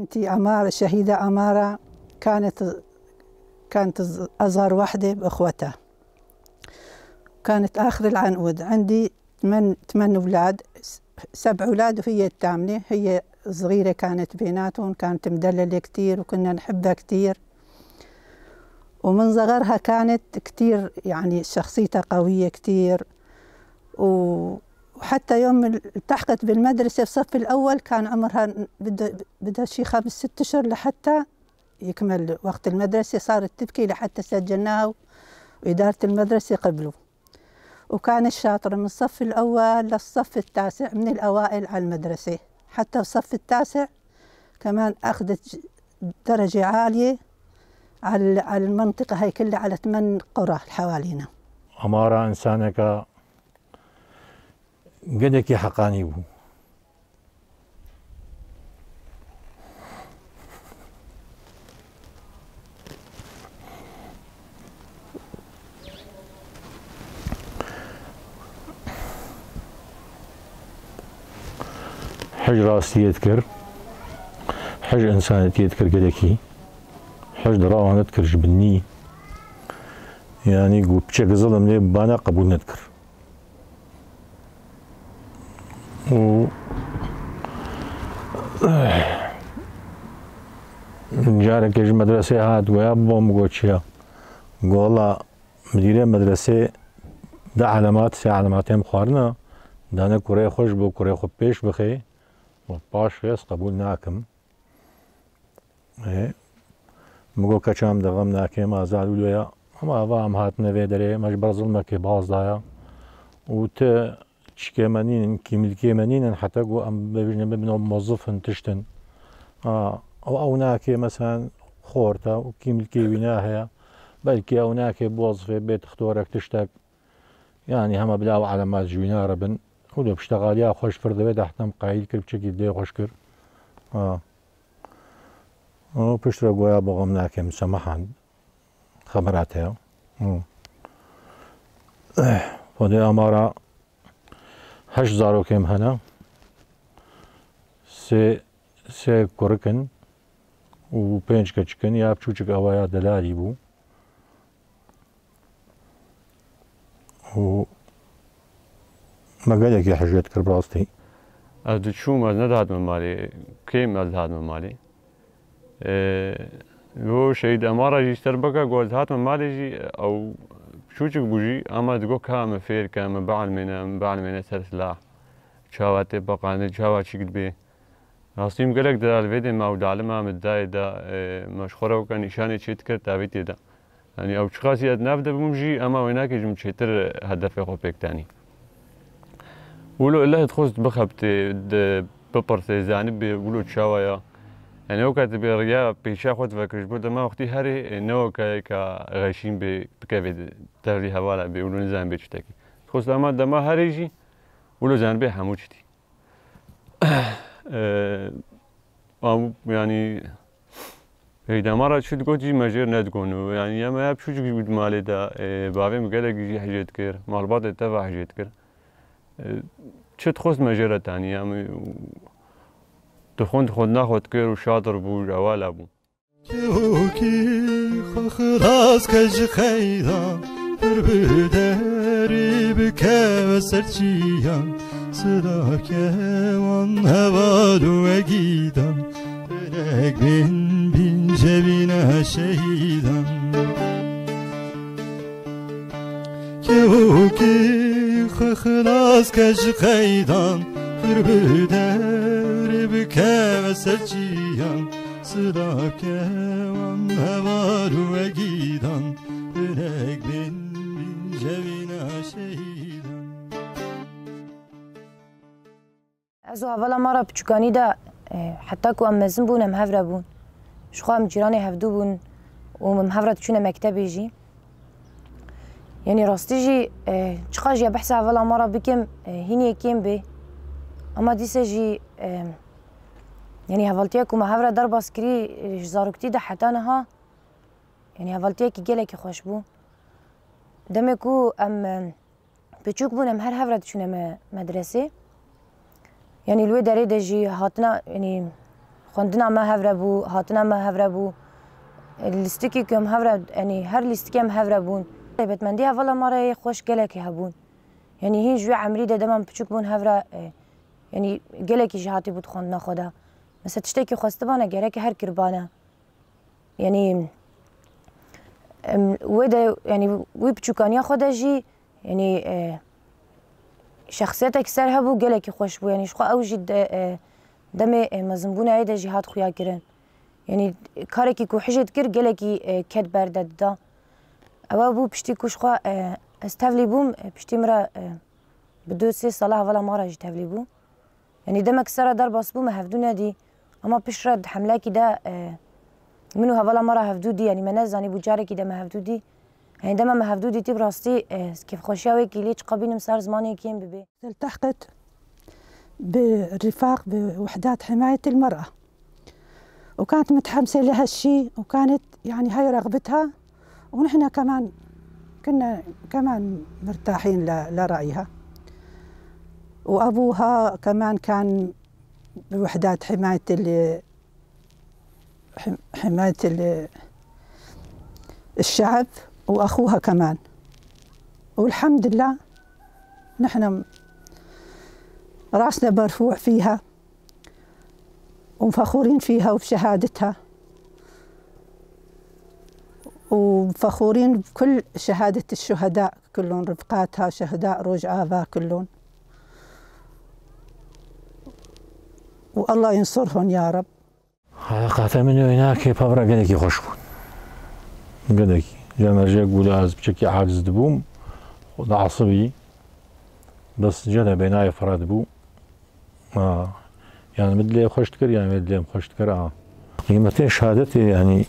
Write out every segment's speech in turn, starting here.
بنتي أمارة الشهيدة أمارة كانت أصغر واحدة بأخوتها، كانت آخر العنقود. عندي ثمان أولاد، 7 أولاد وهي الثامنة. هي صغيرة كانت بيناتهم، كانت مدللة كتير وكنا نحبها كتير. ومن صغرها كانت كتير يعني شخصيتها قوية كتير. وحتى يوم التحقت بالمدرسة في الصف الأول كان عمرها بدها شي 5-6 أشهر لحتى يكمل وقت المدرسة. صارت تبكي لحتى سجلناها وإدارة المدرسة قبلوا. وكانت شاطرة من الصف الأول للصف التاسع، من الأوائل على المدرسة. حتى الصف التاسع كمان أخذت درجة عالية على المنطقة هي كلها، على 8 قرى حوالينا. أمارة إنسانك قدك حقاني بو، حج راسي يذكر، حج إنسانتي يذكر قدكي، حج دراوة نذكر جبني، يعني قو بشكل ظلم لي بانا قبول نذكر. و جارك يجي مدرسة هاد ويا بوم قوتشيا والله مديري مدرسة دا علامات 3 علاماتين مخارنا دانا كوري خوش بو كوري خو بيش بخي وباش يس قبول ناكم. مگو کچام دغم ناکم آزاد ولویا اما وام هات نویدره مجبر ظلمك باز دایا و ت شكيمانين كيمانين حتى جو ام ببنو موظف تشتن او ناكي مثلا خورتا وكيملكي ويناها بلكي او ناكي بوظفه بيت اختورك تشتك يعني هما بلاو علامات جوينا ربن ولو بشتغل يا خوش فرد بيت احتم قايل كل بشكل دي خوشكر وبشترى قويا بغم ناكم سمحا خبراتها ودي أمارة 8 زاروكيم هنا سي كوركن و 5 كچكن يا بچوچك اوايا دلالي بو و مقالك يا حجيت كربراستي از شو ما نداد من مالي كيم نداد من مالي لو شهيد أمارة جيشتر بقى قولت هات من مالي جي أو شوچك بوجي أما تقول كام فير كام بعلمنا سر سلاح شاواتي بقى شاوات شكل بي راستيم قالك دا الفيديو ما ودعلمها متضايق دا مشخورة وكان إشاني تشيتكر تابيتي دا يعني أو شخاصي أدناف دا بمجي أما ويناك يجم تشيتر هدف خوبك تاني ولو إلا تخوص بخبتي ببرتي زانب بيقولوا تشاوايا يعني هو كاتب رجع بيشا خود فكرش بود ما وقتی هری نو که غشیم به بکوید تفلی حواله به اولو نزن بیچتکی خود اما دما هریجی اولو زن به همو چتی يعني هيدا مرة شو تقول جي مجير ندقونه يعني يا ما بشو جي بود مالي دا بعدين مقالك جي حاجات كير مالبات تبع حاجات كير شو تخص مجيرة تانية يعني تخوند خود ناخد كير وشاطر بو جوال ابو كوكي خلاص كج خيدا بربداري بكا سرچيا صداك وان هوالو اجيدا درك بين جبينها شهيدا كوكي خلاص كج خيدا بربداري بكا سرچيا صداك وان هوالو اجيدا درك بين جبينها شهيدا از اولا مرا بچکانی دا حتی که ام مزن بون ام هفره بون شخوا ام جیرانی هفدو بون و ام هفره تشونه مکتبی جی یعنی راستی جی چخوا جی بحث اولا مرا بکم هینی کم بی اما دیسه جی يعني هفالتيا كوما هفرا در باسكري زاروكتي دا حتى نها يعني هفالتيا كي جالك خوش بو دمكو ام بتشوك بون ام هر هفرا تشونه مدرسه يعني الوي داري دجي هاتنا يعني خوندنا ما هفره بو هاتنا ما هفره بو لیستکی کم هفره یعنی هر لیستکی هم هفره بون تایبەتمەندی هەڤڵە مەڕێ خۆش گەلێکی هەبوون یعنی هین ژوێ عەمری دە دەمان بچووک بوون هەڤرە یعنی گەلێکیش هاتی بوو خوندنا خۆدا مەسە تشتێکی خۆستبانە گەرەکی هەر کربانە یعنی وێ ینی وی بچووکانیا خۆدا ژی یعنی شخصیتێکی سەر هەبوو گەلێکی خۆش بوو یعنی خۆ ئەو ژی دەمێ مەزنبوونە ئەی دەژی هات خویاکردن یعنی کارێکی کو حژێت کرد گەلێکی کەت بەردەدا ئەوە بوو پشتی کوشخوا ئەس تەڤلی بووم پشتی مرە bi 2-3 ساڵە هەڤڵە ماڕە ژی تەڤلی بوو یعنی دەمێک سەرە دەرباس بوومە هەڤدوو نەدی ئەما پشرە حەملاکی دا من و هەڤڵە ماڕە هەڤدوو دی یعنی مە نەزانی بوو جارێکی دەمە هەڤدوو دی یعنی دەمە مە هەڤدوو دیتی بڕاستی کێفخۆشیاوێکی لێچ قەبینم سەر زمانێکیم ببێ التحقت برفاق بوحدات حماية المرأة وكانت متحمسة لها الشيء وكانت يعني هاي رغبتها ونحن كنا كمان مرتاحين لرأيها وأبوها كمان كان بوحدات حماية الشعب وأخوها كمان والحمد لله نحن راسنا مرفوع فيها وفخورين فيها وبشهادتها وفخورين بكل شهادة الشهداء كلهم رفقاتها شهداء روج آبا كلهم والله ينصرهم يا رب. حقیقتا من هناك بابرا قالك يخشبون قالك لما جاء يقول از بشكل عاجز دبوم وده عصبي بس جانا بيناي فراد بو يعني مدلي خشت كر يعني مدلي خشت كر قيمتي شهادتي يعني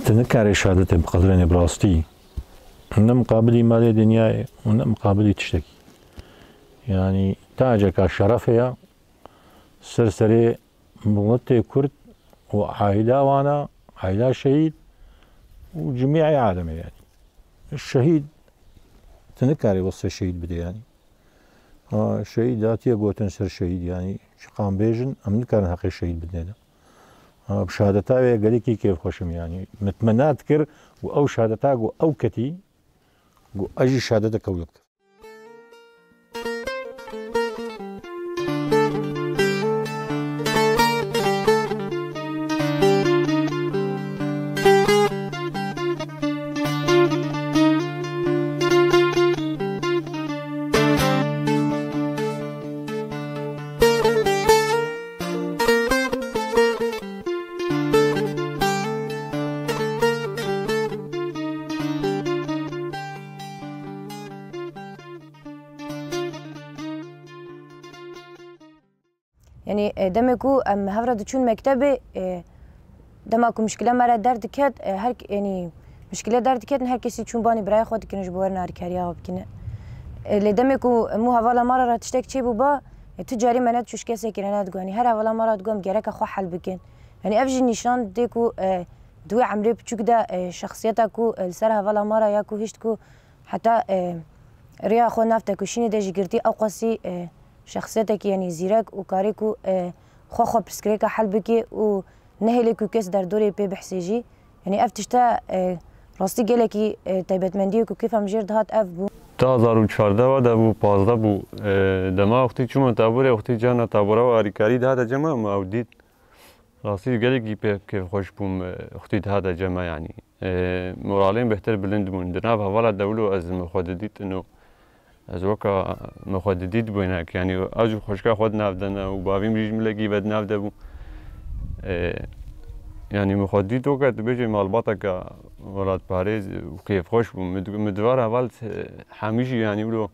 تنكر شهادتي بقدرني براستي إن مقابلي مالي دنياي وإن مقابلي تشتكي يعني تاجك الشرفية سرسري مغطي كرد وعائلة وانا عائلة شهيد وجميع عالمي يعني الشهيد تنكري وصف الشهيد بدي يعني الشهيد ذاتي قوتن سر شهيد يعني شقام بيجن أم نكرن حقي الشهيد بدنا بشهادتها قاليكي كيف خوشم يعني متمنى أذكر أو شهادتها أو كتي أجي شهادتك أو يكتب يعني دمكو ام هفرة تشون مكتبي دمكو مشكلة مرة درد كات هر يعني مشكلة درد كات هر كسي تشون باني براي خود كنش بور نار كاريا وبكنا اللي دمكو مو هفلا مرة راه تشتك تشي بوبا تجاري منات شوش كاسي كرنات يعني هر هفلا مرة تقوم جرك خو حل بكن يعني افجي نشان ديكو دوي عمري بتشوك دا شخصيتكو السر هفلا مرة ياكو هشتكو حتى ريا خو نفتكو شيني داجي قرتي او قصي شخصيتك يعني زيرك وكاريكو خو بسكريكا حل بكي ونهلكو كيس در دوري بي بحسيجي يعني افتشتا راستي قالكي تايبتمنديكو كيف مجير دهات اف بو 2014 و ده بو 15 بو دما وقتی چون تابوره وقتی جانا تابوره و آریکاری ده جمع ما اودید راستی قالكي كيف خوش بوم وقتی ده جمع يعني مورالين بهتر بلند بون دناب هوالا دولو از مخودديت انه از وقت مخوددید بوینک یعنی آجو خوشکا خود نافدن و باویم ریج ملگی بد نافده بو یعنی مخوددید وقت بيجي مالباتا که ولاد پاریز و کیف خوش بو مدوار اول همیشه یعنی ولو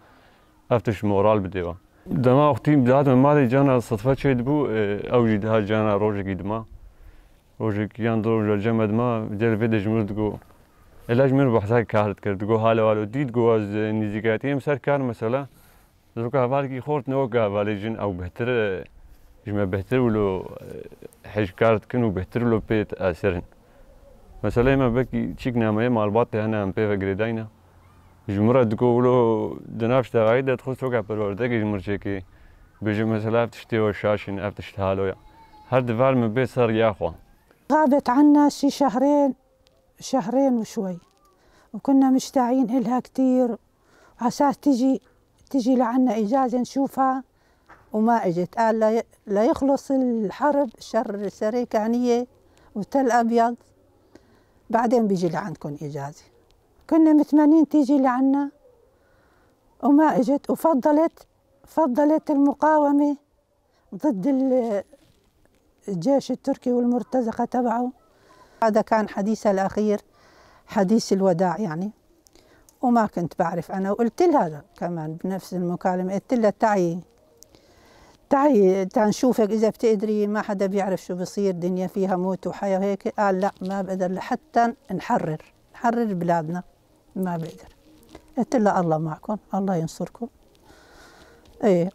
افتش مورال بدیوا دما وقتی داد مالی جانا صدفه چید بو اوجی ده جانا روزی دما روزی کیان دو جمع دما جل فيد جمرد گو علاج من بحثای کارت کرد گو حال والو دید گو از نزیکاتیم سر کار مثلا زوکا حال کی خورد نوکا ولی جن او بهتر جمع بهتر ولو حج کارت کنو بهتر ولو پیت اثرن مثلا ما بکی چیک نامه مالبات هنا ام پی فگریداینا جمرة دگو ولو دنافش تغايد تخص وقع بالورده کی جمرچه کی بيجي مثلا افتشتي وشاشين افتشت حالويا هر دفار من بيت صار ياخوا. غابت عنا شي شهرين وشوي، وكنا مشتاقين إلها كتير، عساس تجي لعنا إجازة نشوفها، وما إجت. قال لا يخلص الحرب شر سريكانية وتل أبيض بعدين بيجي لعندكم إجازة. كنا متمنين تيجي لعنا وما إجت، فضلت المقاومة ضد الجيش التركي والمرتزقة تبعه. هذا كان حديثها الأخير، حديث الوداع يعني. وما كنت بعرف أنا، وقلت لها كمان بنفس المكالمة، قلت لها تعي تنشوفك إذا بتقدري، ما حدا بيعرف شو بصير، دنيا فيها موت وحياة وهيك. قال لا ما بقدر لحتى نحرر بلادنا، ما بقدر. قلت لها الله معكم، الله ينصركم. ايه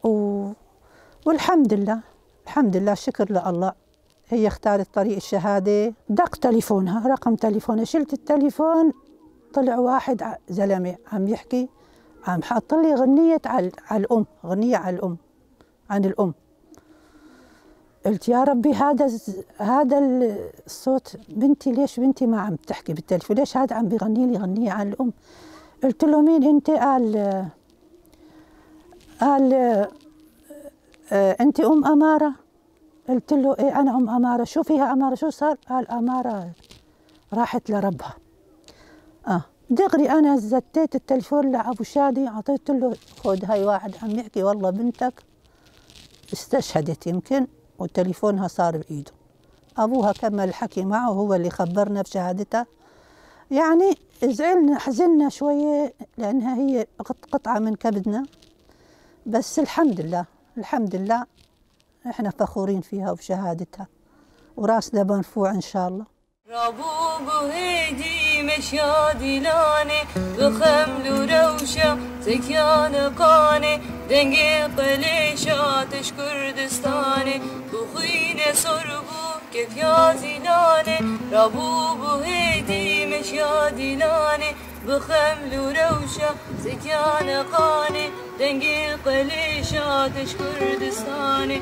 والحمد لله، الحمد لله، شكر لله. هي اختارت طريق الشهادة. دق تليفونها، رقم تليفونها، شلت التليفون، طلع واحد زلمة عم يحكي، عم حاط لي غنية على الأم، غنية على الأم، عن الأم. قلت يا ربي هذا الصوت بنتي، ليش بنتي ما عم تحكي بالتليفون؟ ليش هذا عم بيغني لي غنية عن الأم؟ قلت له مين أنت؟ قال أنت أم أمارة؟ قلت له إيه أنا أم أمارة. شو فيها أمارة؟ شو صار؟ قال أمارة راحت لربها. دغري أنا زتيت التليفون لأبو شادي، أعطيت له خذ هاي واحد عم يحكي والله بنتك استشهدت يمكن، وتليفونها صار بإيده. أبوها كمل الحكي معه، هو اللي خبرنا بشهادتها. يعني زعلنا حزنا شوية لأنها هي قطعة من كبدنا، بس الحمد لله، الحمد لله احنا فخورين فيها وبشهادتها، وراسنا مرفوع إن شاء الله. رابوبو هيدي مشادي لاني بخمل وروشة زكيان قاني دنجي قليشة تشكر دستاني بخيني صربو كيف يازي لاني. رابوبو هيدي مشادي لاني بخمل وروشة زكيان قاني دنجي قليشة تشكر دستاني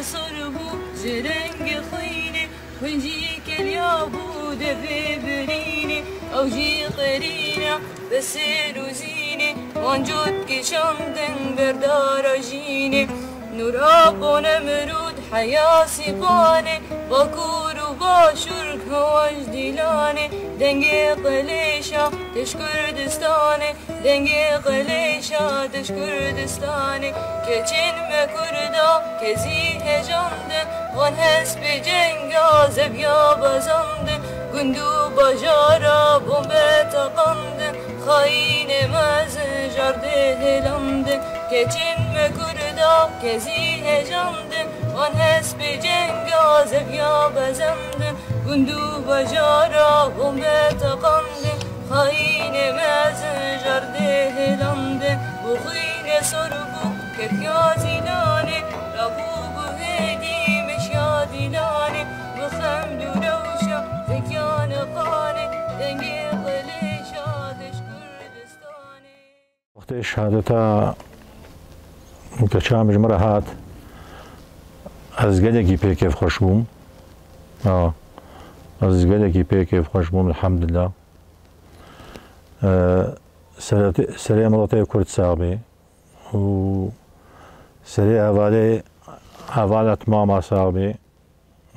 صربو جرنج خيني ونجيك اليابود في بريني أو جي قرينة بسير وزيني وانجودك شمدن بردار جيني. نوراب ونمرود حياة سيباني باكور وباشرك هواج ديلاني دنجي قليشة تشكر دستاني دنجي قليشة تشكر دستاني. كچين مكردا كزيه جاندن وانهس بجنگا زبيا بزندن گندو بجارا بومبت قندن خاين مازن جرده هلندن. كچين مكردا كزيه جاندن وانهس بجنگا زبيا بزندن گندو بجارا بومبت قندن خاين مازن جرده هلندن. بخين صربو كركيازي لاني رابوبو هيدي مشيادي لاني بخمد وروشة ذكيان قاني دنجي قليشة تشكر دستاني. وقت شهادتها كشامج مرة هات از قدكي بيكيف خوشبوم. از قدكي بيكيف خوشبوم الحمد لله. سريع ملطي كرد صعبي و سريع هوالة ماما صعبي،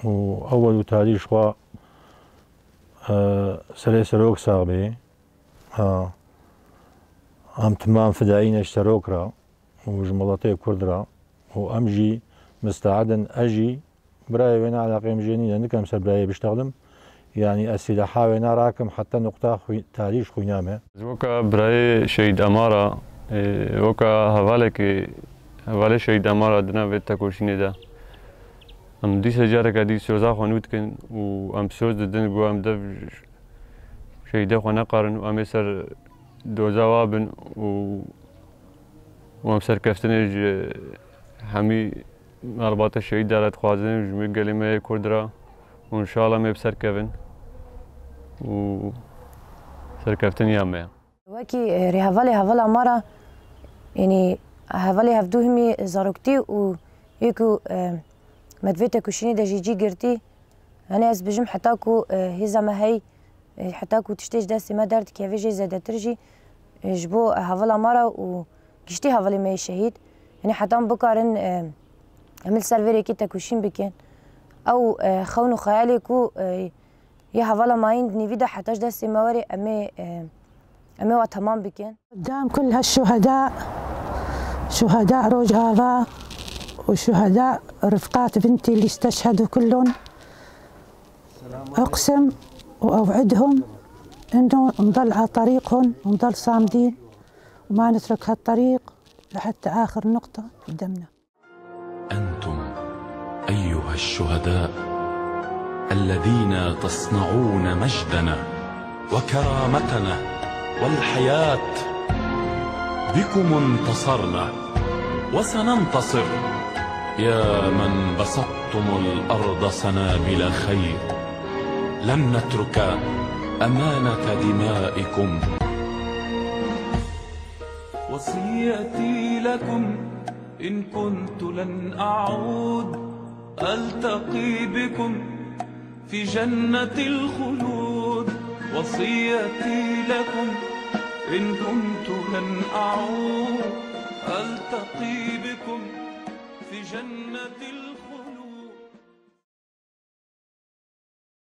وأول تاريخ شوا سريع سروك صعبي. أم تمام فدائين اشتروك را وجملطي كرد را وأمجي مستعدا أجي براي وين على قيم جيني لأنك أمسر براي بشتغلم يعني السلاحة وين راكم حتى نقطة تاريخ خوينامه. وكا براي شهيد أمارة وكا هوالي شهيد أمارة دنا في التكوشيني دا أم دي سجارة كدي سوزا خوانوت كن وأم سوز ددن قو أم دف شهيدة خوانا قارن وأم يسر دوزا وابن وأم سر كفتنج همي مرباط الشهيد دارت خوازن جميع قليمة كردرا وإن شاء الله ما بسر كفن و سر كفتن يامه. وكي رهافالي هافالا مرة يعني هافالي هفدوهمي زاروكتي و يكو مدفيتا كوشيني دا جيجي قرتي أنا أز بجم حتاكو هزا ما هي حتاكو تشتيج داستي ما دارت كيفي جي زادة ترجي جبو هافلا مرة وقشتي هافلي ماي شهيد يعني حتى بكارن عمل سيرفيري كي تاكوشين بكين أو خونو خيالي كو يا هافلا ماين نيفيدا حتاج داستي موري أمي وتمام بكين قدام كل هالشهداء شهداء روجافا وشهداء رفقات بنتي اللي استشهدوا كلهم أقسم وأوعدهم إنه نضل على طريقهم ونضل صامدين وما نترك هالطريق لحتى آخر نقطة بدمنا. أنتم أيها الشهداء الذين تصنعون مجدنا وكرامتنا والحياة، بكم انتصرنا وسننتصر يا من بسطتم الأرض سنابل خير. لن نترك أمانة دمائكم. وصيتي لكم إن كنت لن أعود ألتقي بكم في جنة الخلود. وصيتي لكم إن كنت لن أعود ألتقي بكم في جنة الخلود.